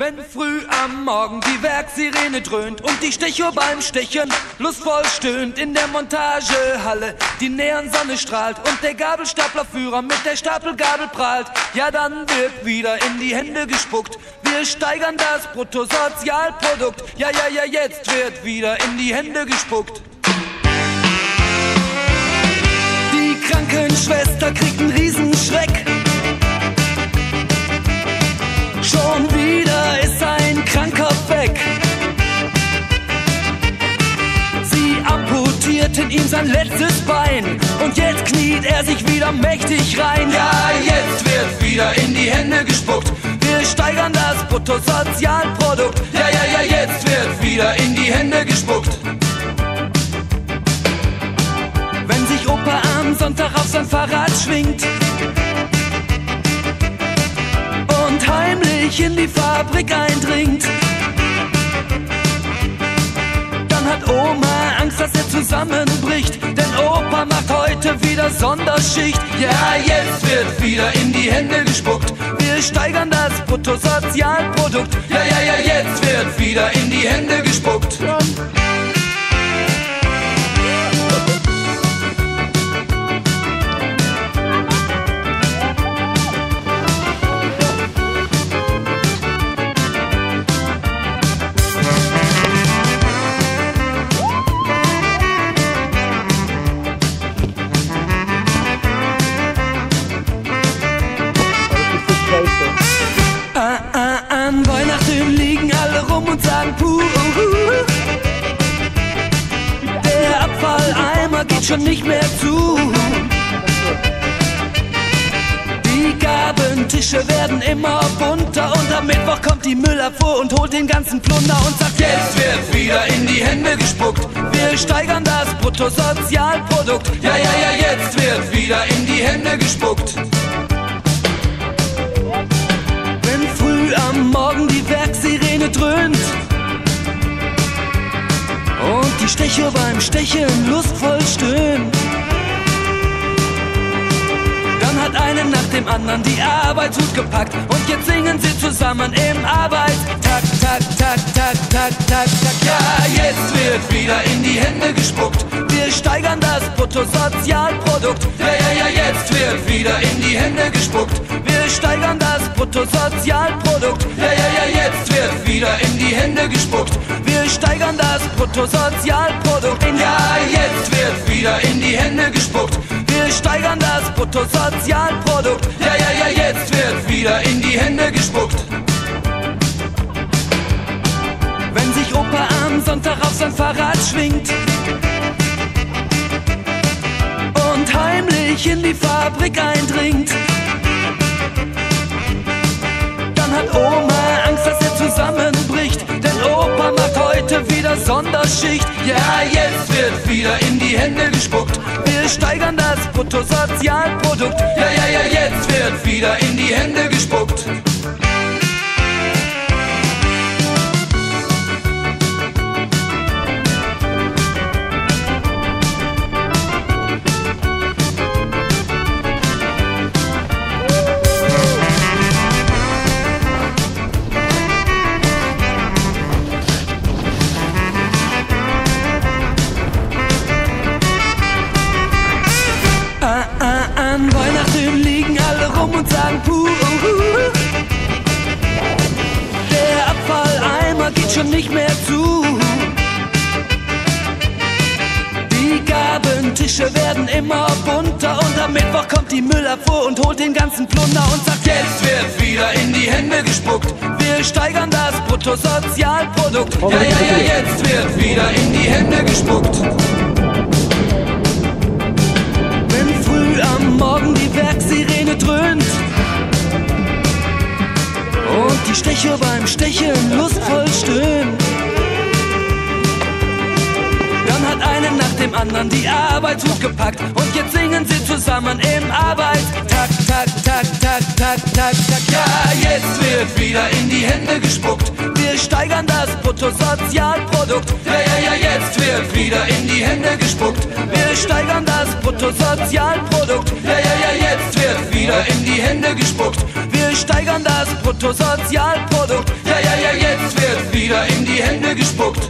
Wenn früh am Morgen die Werksirene dröhnt und die Stechuhr beim Stechen lustvoll stöhnt in der Montagehalle, die Neonsonne strahlt und der Gabelstaplerführer mit der Stapelgabel prahlt, ja dann wird wieder in die Hände gespuckt. Wir steigern das Bruttosozialprodukt, ja, jetzt wird wieder in die Hände gespuckt. Die Krankenschwester kriegt einen Riesenschreck. Schon wieder ist ein Kranker weg. Sie amputierten ihm sein letztes Bein und jetzt kniet er sich wieder mächtig rein. Ja, jetzt wird wieder in die Hände gespuckt. Wir steigern das Bruttosozialprodukt. Ja, jetzt wird wieder in die Hände gespuckt. Wenn sich Opa am Sonntag auf sein Fahrrad schwingt und heimlich in die Fabrik eindringt, dann hat Oma Angst, dass er zusammenbricht, denn Opa macht heute wieder Sonderschicht. Ja, jetzt wird wieder in die Hände gespuckt. Wir steigern das Bruttosozialprodukt. Ja, jetzt wird wieder in die Hände gespuckt. An Weihnachten liegen alle rum und sagen puh. Der Abfalleimer geht schon nicht mehr zu. Die Gabentische werden immer bunter und am Mittwoch kommt die Müllabfuhr und holt den ganzen Plunder und sagt, jetzt wird wieder in die Hände gespuckt. Wir steigern das Bruttosozialprodukt. Ja, jetzt wird wieder in die Hände gespuckt. Wenn früh am Morgen die Werksirene dröhnt und die Stechuhr beim Stechen lustvoll stöhnt, dann hat einen nach dem anderen die Arbeitshut gepackt und jetzt singen sie zusammen im Arbeitstakt, tak. Ja, jetzt wird wieder in die Hände gespuckt. Wir steigern das Bruttosozialprodukt. Ja, jetzt wird wieder in die Hände gespuckt. Wir steigern das Bruttosozialprodukt. Ja, jetzt wird wieder in die Hände gespuckt. Wir steigern das Bruttosozialprodukt. Ja, jetzt wird wieder in die Hände gespuckt. Wir steigern das Bruttosozialprodukt. Ja, jetzt wird wieder in die Hände gespuckt. Wenn sich Opa am Sonntag auf sein Fahrrad schwingt und heimlich in die Fabrik eindringt, dann hat Oma Angst, dass er zusammenbricht, denn Opa macht heute wieder Sonderschicht. Ja, jetzt wird wieder in die Hände gespuckt. Wir steigern das Bruttosozialprodukt. Ja, jetzt wird wieder in die Hände gespuckt. An Weihnachten liegen alle rum und sagen puh. Der Abfalleimer geht schon nicht mehr zu. Die Gabentische werden immer bunter und am Mittwoch kommt die Müllabfuhr und holt den ganzen Plunder und sagt, jetzt wird wieder in die Hände gespuckt. Wir steigern das Bruttosozialprodukt. Ja, jetzt wird wieder in die Hände gespuckt. Am Morgen die Werksirene dröhnt und die Stechuhr beim Stechen lustvoll stöhnt, dann hat einen nach dem anderen die Arbeitshut gepackt und jetzt singen sie zusammen im Arbeitstakt, tak. Ja, jetzt wird wieder in die Hände gespuckt. Wir Wir steigern das Bruttosozialprodukt. Ja, ja, ja, jetzt wird wieder in die Hände gespuckt. Wir steigern das Bruttosozialprodukt. Ja, ja, ja, jetzt wird wieder in die Hände gespuckt. Wir steigern das Bruttosozialprodukt. Ja, ja, ja, jetzt wird wieder in die Hände gespuckt.